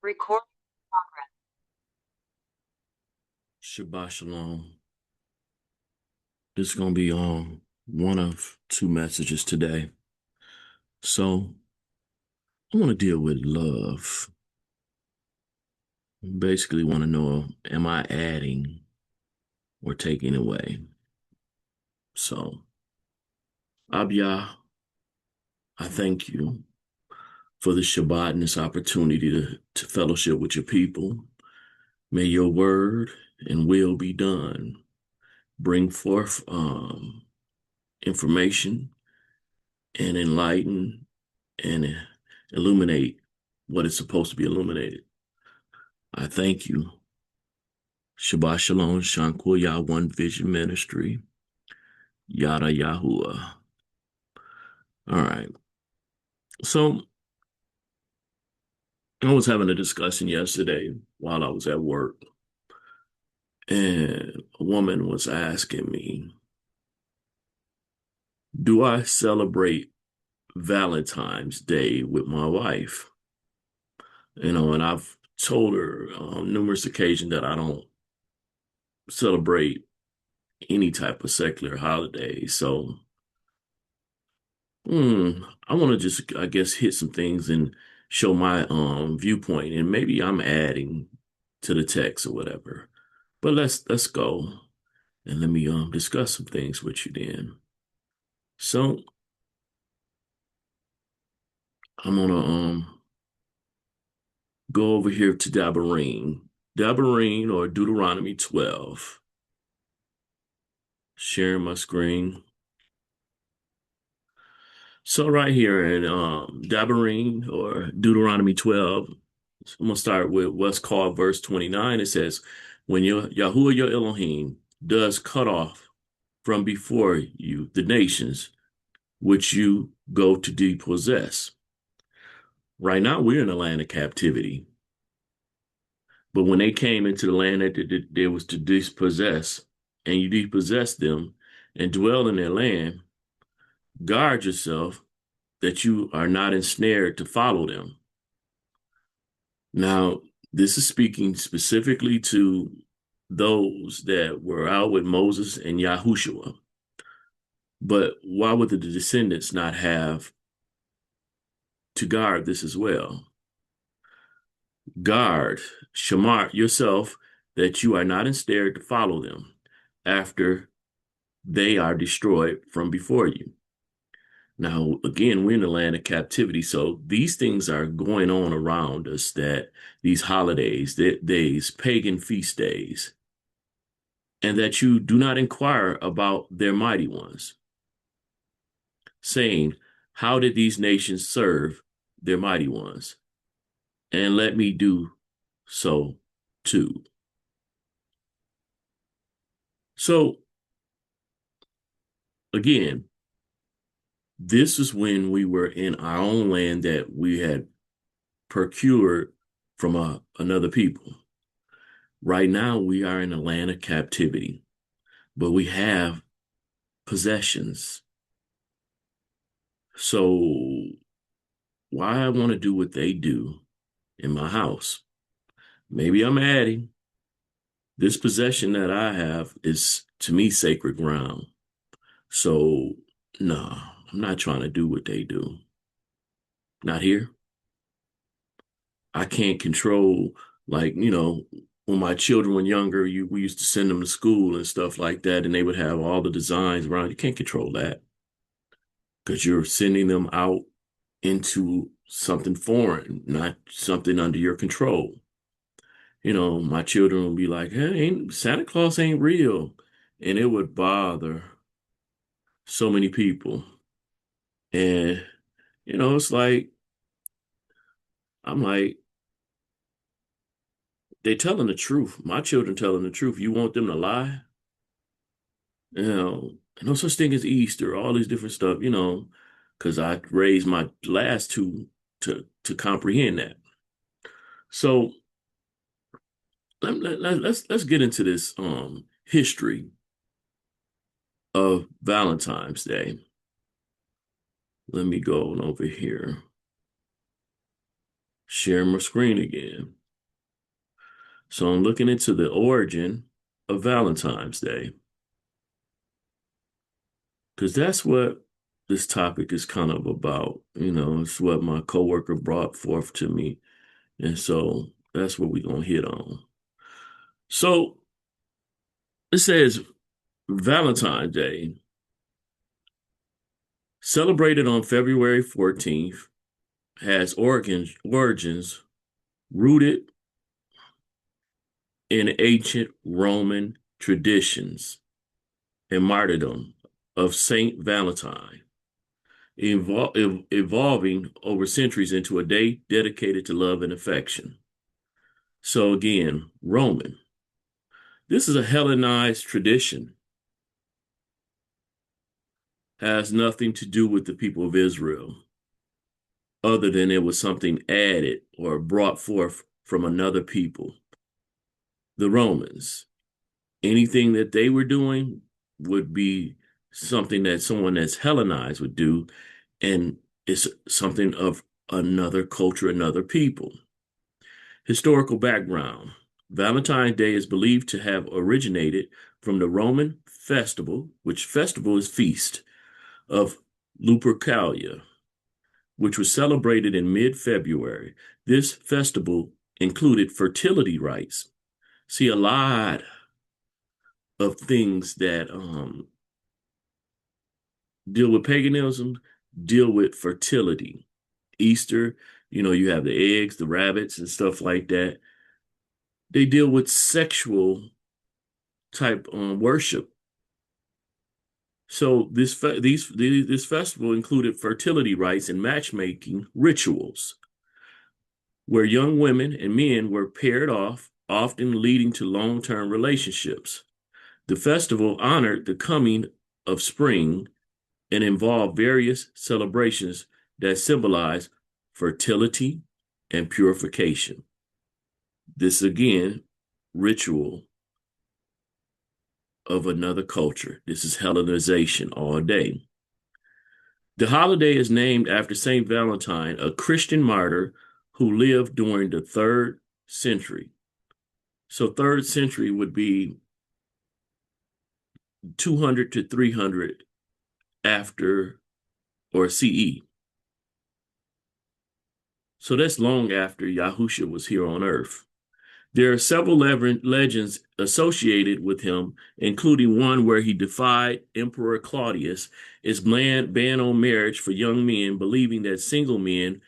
Record progress. Shabbat Shalom. This is going to be one of two messages today. So I want to deal with love. Basically want to know, am I adding or taking away? So, Abiyah, I thank you for the Shabbat and this opportunity to fellowship with your people. May your word and will be done. Bring forth information and enlighten and illuminate what is supposed to be illuminated. I thank you. Shabbat Shalom, Shankul Yah One Vision Ministry, Yada Yahuwah. All right. So I was having a discussion yesterday while I was at work, and a woman was asking me, do I celebrate Valentine's Day with my wife? And I've told her on numerous occasions that I don't celebrate any type of secular holiday. So I want to just, I guess, hit some things and show my viewpoint, and maybe I'm adding to the text or whatever. But let's go and let me discuss some things with you then. So I'm gonna go over here to Dabarine or Deuteronomy 12. Sharing my screen. So right here in Dabarine or Deuteronomy 12, I'm gonna start with what's called verse 29. It says, when Yahuwah your Elohim does cut off from before you the nations which you go to depossess. Right now we're in the land of captivity. But when they came into the land that they was to dispossess, and you dispossess them and dwell in their land, guard yourself that you are not ensnared to follow them. Now, this is speaking specifically to those that were out with Moses and Yahushua. But why would the descendants not have to guard this as well? Guard, shamar yourself, that you are not ensnared to follow them after they are destroyed from before you. Now, again, we're in the land of captivity, so these things are going on around us, that these holidays, days, pagan feast days, and that you do not inquire about their mighty ones, saying, how did these nations serve their mighty ones? And let me do so too. So, again, this is when we were in our own land that we had procured from another people. Right now, we are in a land of captivity, but we have possessions. So why I want to do what they do in my house? Maybe I'm adding. This possession that I have is, to me, sacred ground. So, no, I'm not trying to do what they do. Not here. I can't control, like, when my children were younger, we used to send them to school and stuff like that, and they would have all the designs around. You can't control that because you're sending them out into something foreign, not something under your control. My children would be like, hey, Santa Claus ain't real. And it would bother so many people. And, it's like, I'm like, they telling the truth. My children telling the truth. You want them to lie? No such thing as Easter, all these different stuff, because I raised my last two to comprehend that. So let's get into this history of Valentine's Day. Let me go over here. share my screen again. So I'm looking into the origin of Valentine's Day, because that's what this topic is kind of about. It's what my coworker brought forth to me. And so that's what we're going to hit on. So it says Valentine's Day, celebrated on February 14th, has origins rooted in ancient Roman traditions and martyrdom of Saint Valentine, evolving over centuries into a day dedicated to love and affection. So again, Roman. This is a Hellenized tradition. Has nothing to do with the people of Israel, other than it was something added or brought forth from another people. The Romans, anything that they were doing would be something that someone that's Hellenized would do, and it's something of another culture, another people. Historical background. Valentine's Day is believed to have originated from the Roman festival, which festival is feast, of Lupercalia, which was celebrated in mid-February. This festival included fertility rites. See, a lot of things that deal with paganism deal with fertility. Easter, you have the eggs, the rabbits, and stuff like that. They deal with sexual type worship. So this festival included fertility rites and matchmaking rituals, where young women and men were paired off, often leading to long-term relationships. The festival honored the coming of spring and involved various celebrations that symbolize fertility and purification. This again, ritual of another culture. This is Hellenization all day. The holiday is named after Saint Valentine, a Christian martyr who lived during the 3rd century. So 3rd century would be 200 to 300 after or CE. So that's long after Yahusha was here on earth. There are several legends associated with him, including one where he defied Emperor Claudius' ban on marriage for young men, believing that single men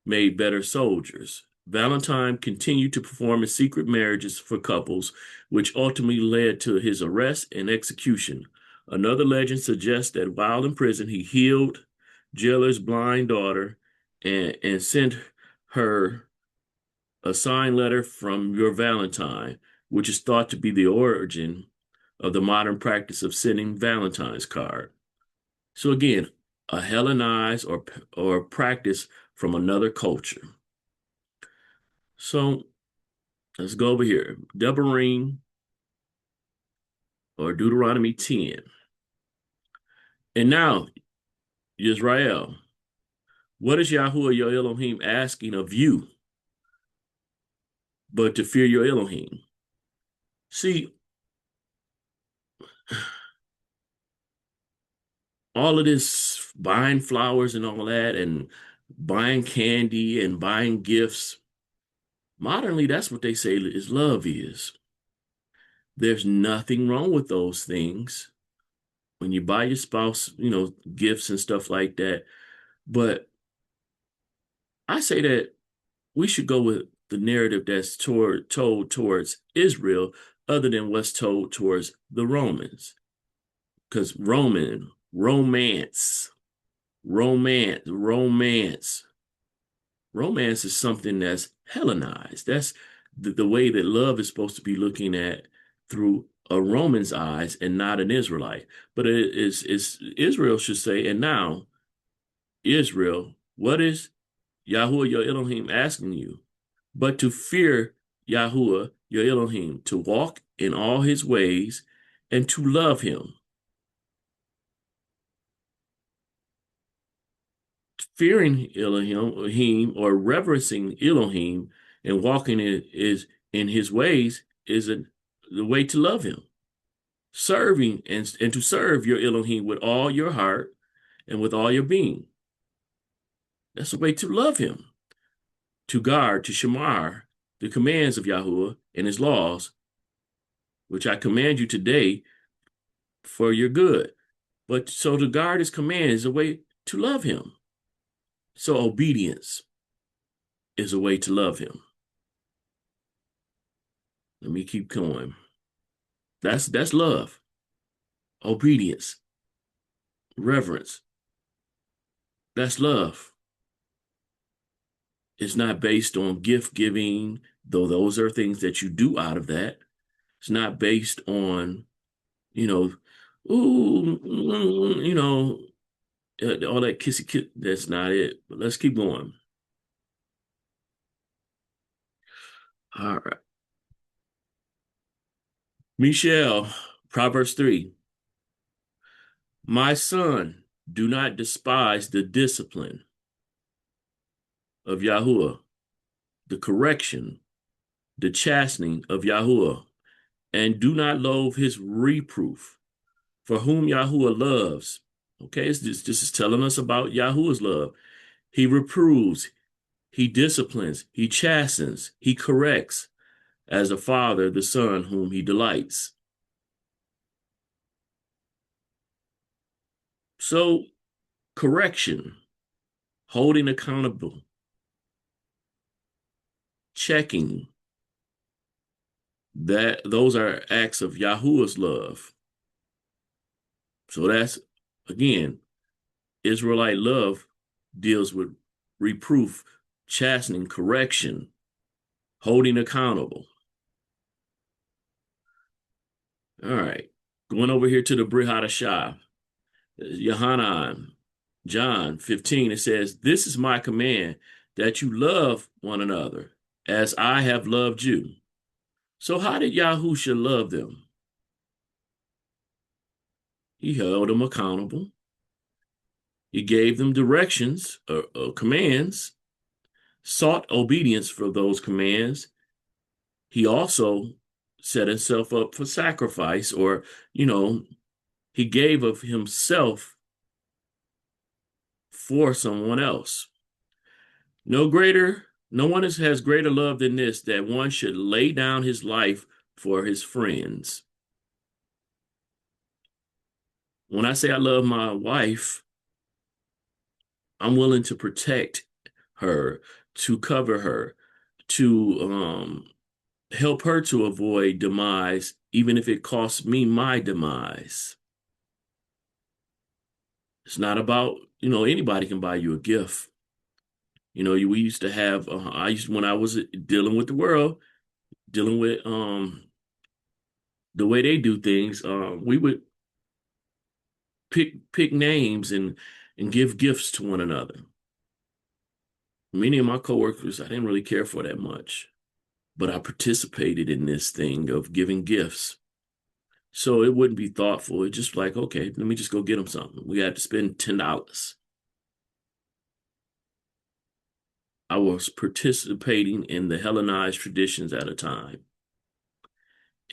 made better soldiers. Valentine continued to perform his secret marriages for couples, which ultimately led to his arrest and execution. Another legend suggests that while in prison, he healed jailer's blind daughter and sent her a signed letter from your Valentine, which is thought to be the origin of the modern practice of sending Valentine's card. So again, a Hellenized or practice from another culture. So let's go over here. Devarim or Deuteronomy 10. And now, Israel, what is Yahuwah your Elohim asking of you but to fear your Elohim? See, all of this buying flowers and all that, and buying candy and buying gifts, modernly, that's what they say is love is. There's nothing wrong with those things when you buy your spouse, gifts and stuff like that. But I say that we should go with the narrative that's told towards Israel, other than what's told towards the Romans. Because romance is something that's Hellenized. That's the way that love is supposed to be looking at through a Roman's eyes and not an Israelite. But it is Israel should say, and now, Israel, what is Yahuwah your Elohim asking you? But to fear Yahuwah your Elohim, to walk in all his ways, and to love him. Fearing Elohim, or reverencing Elohim and walking in his ways is the way to love him. Serving and to serve your Elohim with all your heart and with all your being. That's the way to love him. To guard, to shamar the commands of Yahuwah and his laws, which I command you today for your good. But so to guard his command is a way to love him. So obedience is a way to love him. Let me keep going. That's love. Obedience. Reverence. That's love. It's not based on gift giving, though those are things that you do out of that. It's not based on, you know, ooh, all that kissy kiss. That's not it. But let's keep going. All right. Michelle, Proverbs 3. My son, do not despise the discipline of Yahuwah, the correction, the chastening of Yahuwah, and do not loathe his reproof, for whom Yahuwah loves. Okay, this is telling us about Yahuwah's love. He reproves, he disciplines, he chastens, he corrects, as a father the son whom he delights. So, correction, holding accountable, checking, those are acts of Yahuwah's love. So that's, again, Israelite love deals with reproof, chastening, correction, holding accountable. All right. Going over here to the Brit Hadashah, Yohanan, John 15, it says, this is my command, that you love one another as I have loved you. So how did Yahusha love them? He held them accountable. He gave them directions or commands, sought obedience for those commands. He also set himself up for sacrifice, or, he gave of himself for someone else. No one has greater love than this, that one should lay down his life for his friends. When I say I love my wife, I'm willing to protect her, to cover her, to help her to avoid demise, even if it costs me my demise. It's not about, anybody can buy you a gift. We used to have, when I was dealing with the world, dealing with the way they do things, we would pick names and give gifts to one another. Many of my coworkers, I didn't really care for that much, but I participated in this thing of giving gifts. So it wouldn't be thoughtful. It's just like, okay, let me just go get them something. We had to spend $10. I was participating in the Hellenized traditions at a time.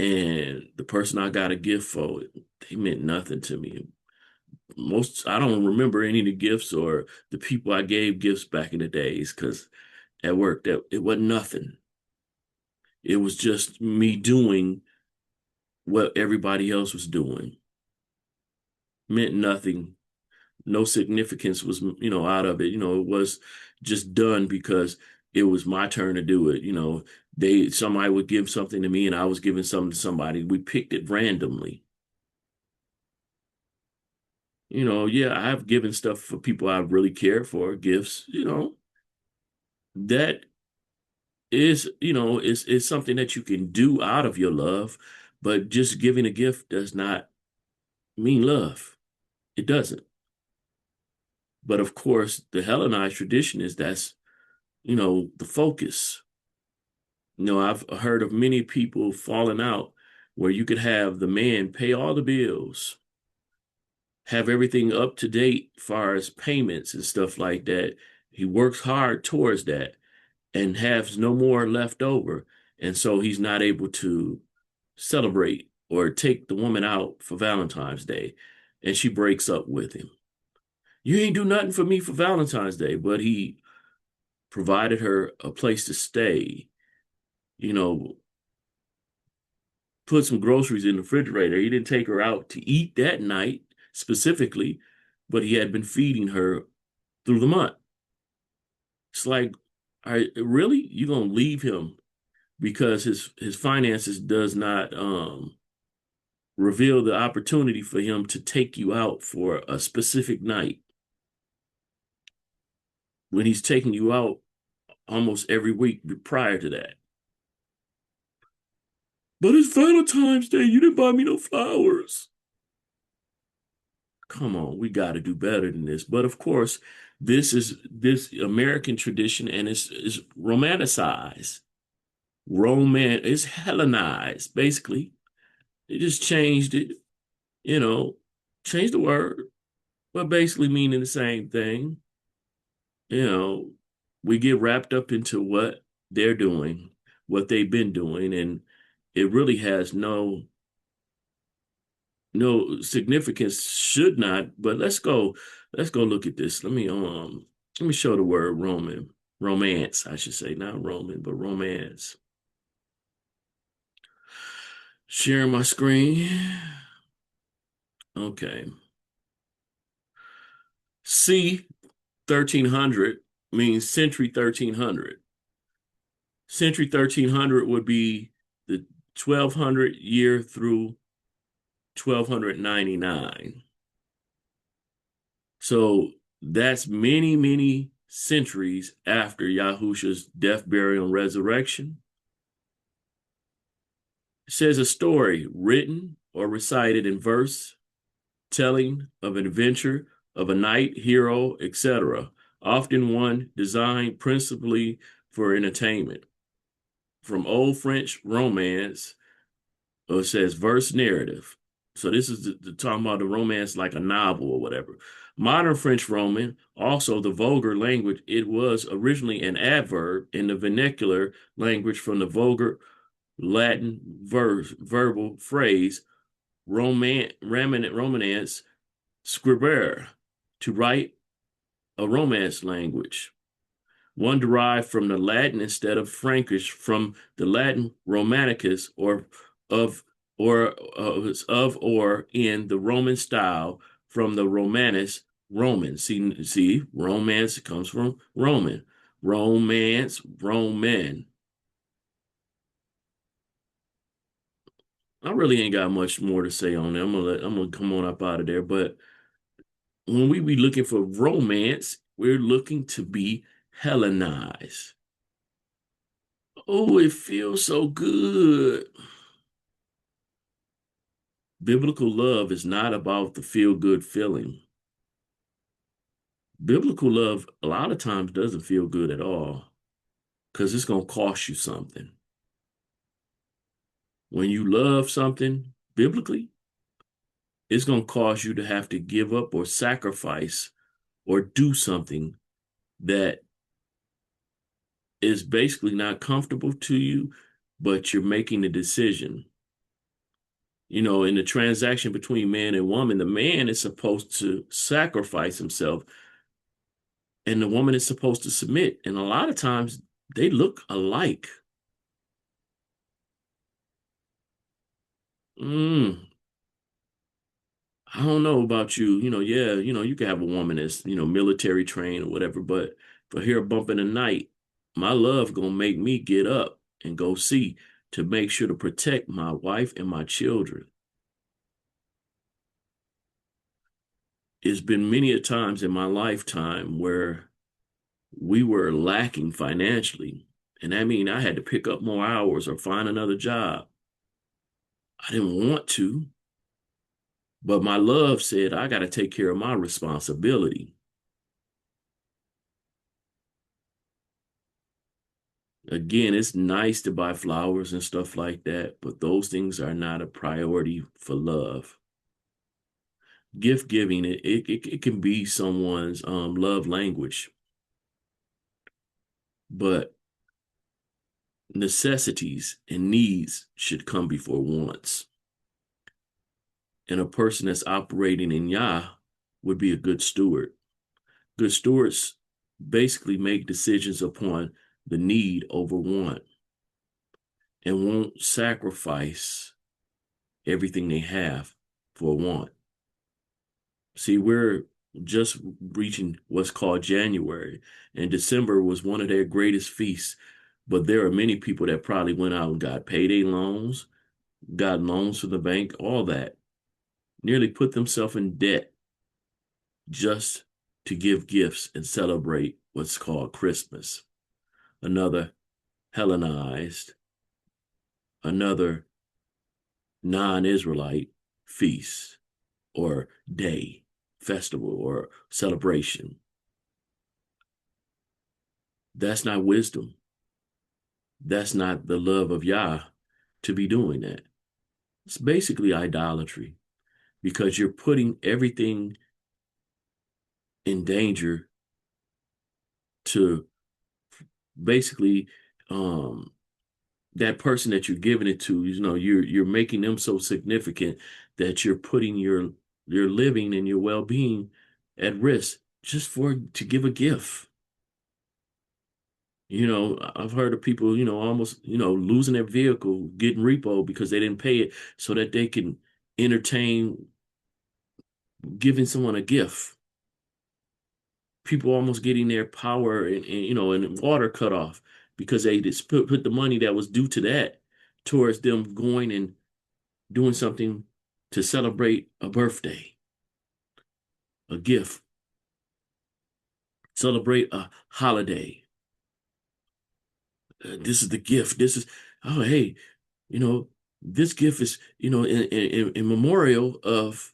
And the person I got a gift for, they meant nothing to me. I don't remember any of the gifts or the people I gave gifts back in the days, because at work, it wasn't nothing. It was just me doing what everybody else was doing. Meant nothing. No significance was, out of it. It was just done because it was my turn to do it. Somebody would give something to me and I was giving something to somebody. We picked it randomly. Yeah, I've given stuff for people I really care for, gifts, that is something that you can do out of your love, but just giving a gift does not mean love. It doesn't. But of course, the Hellenized tradition that's the focus. I've heard of many people falling out where you could have the man pay all the bills, have everything up to date as far as payments and stuff like that. He works hard towards that and has no more left over. And so he's not able to celebrate or take the woman out for Valentine's Day. And she breaks up with him. You ain't do nothing for me for Valentine's Day, but he provided her a place to stay, you know, put some groceries in the refrigerator. He didn't take her out to eat that night specifically, but he had been feeding her through the month. It's like, really? You gonna leave him because his finances does not reveal the opportunity for him to take you out for a specific night when he's taking you out almost every week prior to that. But it's Valentine's Day. You didn't buy me no flowers. Come on, we got to do better than this. But of course, this American tradition, and it's romanticized. It's Hellenized, basically. They just changed it, you know, changed the word, but basically meaning the same thing. You know, we get wrapped up into what they're doing, what they've been doing, and it really has no significance, should not. But let's go look at this. Let me show the word romance, I should say, not Roman, but romance. Sharing my screen. Okay. C 1300 means century 1300. Century 1300 would be the 1200 year through 1299. So that's many, many centuries after Yahushua's death, burial, and resurrection. It says a story written or recited in verse, telling of an adventure of a knight, hero, etc., often one designed principally for entertainment. From Old French romance, it says verse narrative. So this is talking about the romance like a novel or whatever. Modern French Roman, also the vulgar language, it was originally an adverb in the vernacular language from the vulgar Latin verbal phrase romanance scribere, to write a romance language. One derived from the Latin instead of Frankish, from the Latin Romanicus, or in the Roman style, from the Romanus, Roman. See, romance comes from Roman. Romance, Roman. I really ain't got much more to say on that. I'm gonna come on up out of there. But when we be looking for romance, we're looking to be Hellenized. Oh, it feels so good. Biblical love is not about the feel-good feeling. Biblical love a lot of times doesn't feel good at all because it's going to cost you something. When you love something biblically, it's going to cause you to have to give up or sacrifice or do something that is basically not comfortable to you, but you're making a decision. You know, in the transaction between man and woman, the man is supposed to sacrifice himself and the woman is supposed to submit. And a lot of times they look alike. Mm, I don't know about you. Yeah, you can have a woman that's, military trained or whatever, but for here a bump in the night, my love gonna make me get up and go see to make sure to protect my wife and my children. It's been many a times in my lifetime where we were lacking financially. And that means I had to pick up more hours or find another job. I didn't want to, but my love said, I got to take care of my responsibility. Again, it's nice to buy flowers and stuff like that, but those things are not a priority for love. gift giving, it can be someone's love language, but necessities and needs should come before wants. And a person that's operating in Yah would be a good steward. Good stewards basically make decisions upon the need over want and won't sacrifice everything they have for want. See, we're just reaching what's called January, and December was one of their greatest feasts. But there are many people that probably went out and got payday loans, got loans from the bank, all that, nearly put themselves in debt just to give gifts and celebrate what's called Christmas. Another Hellenized, another non-Israelite feast or day, festival or celebration. That's not wisdom. That's not the love of Yah to be doing that. It's basically idolatry because you're putting everything in danger to basically that person that you're giving it to. You're making them so significant that you're putting your living and your well-being at risk just to give a gift. I've heard of people, almost, losing their vehicle, getting repo because they didn't pay it so that they can entertain giving someone a gift. People almost getting their power and water cut off because they just put the money that was due to that towards them going and doing something to celebrate a birthday, a gift, celebrate a holiday. This is the gift. This is, oh, hey, this gift is, in memorial of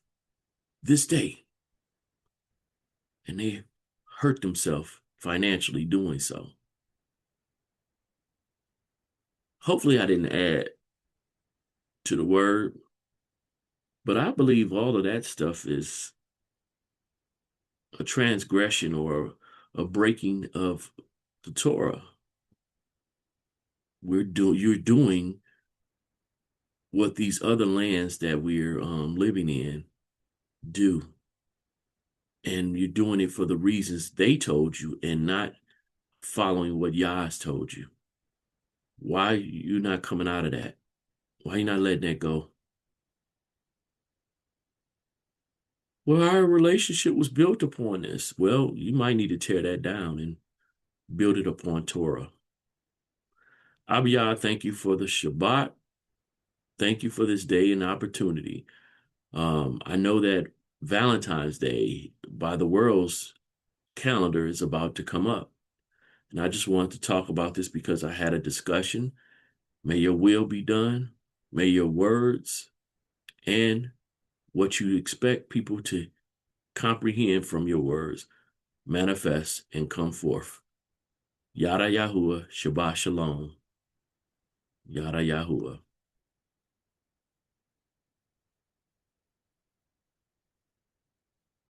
this day. And they hurt themselves financially doing so. Hopefully I didn't add to the word, but I believe all of that stuff is a transgression or a breaking of the Torah. You're doing what these other lands that we're living in do. And you're doing it for the reasons they told you and not following what Yah's told you. Why you not coming out of that? Why you not letting that go? Well, our relationship was built upon this. Well, you might need to tear that down and build it upon Torah. Abiyah, thank you for the Shabbat. Thank you for this day and opportunity. I know that Valentine's Day by the world's calendar is about to come up. And I just wanted to talk about this because I had a discussion. May your will be done. May your words and what you expect people to comprehend from your words manifest and come forth. Yada Yahuwah, Shabbat Shalom. Yada Yahuwah.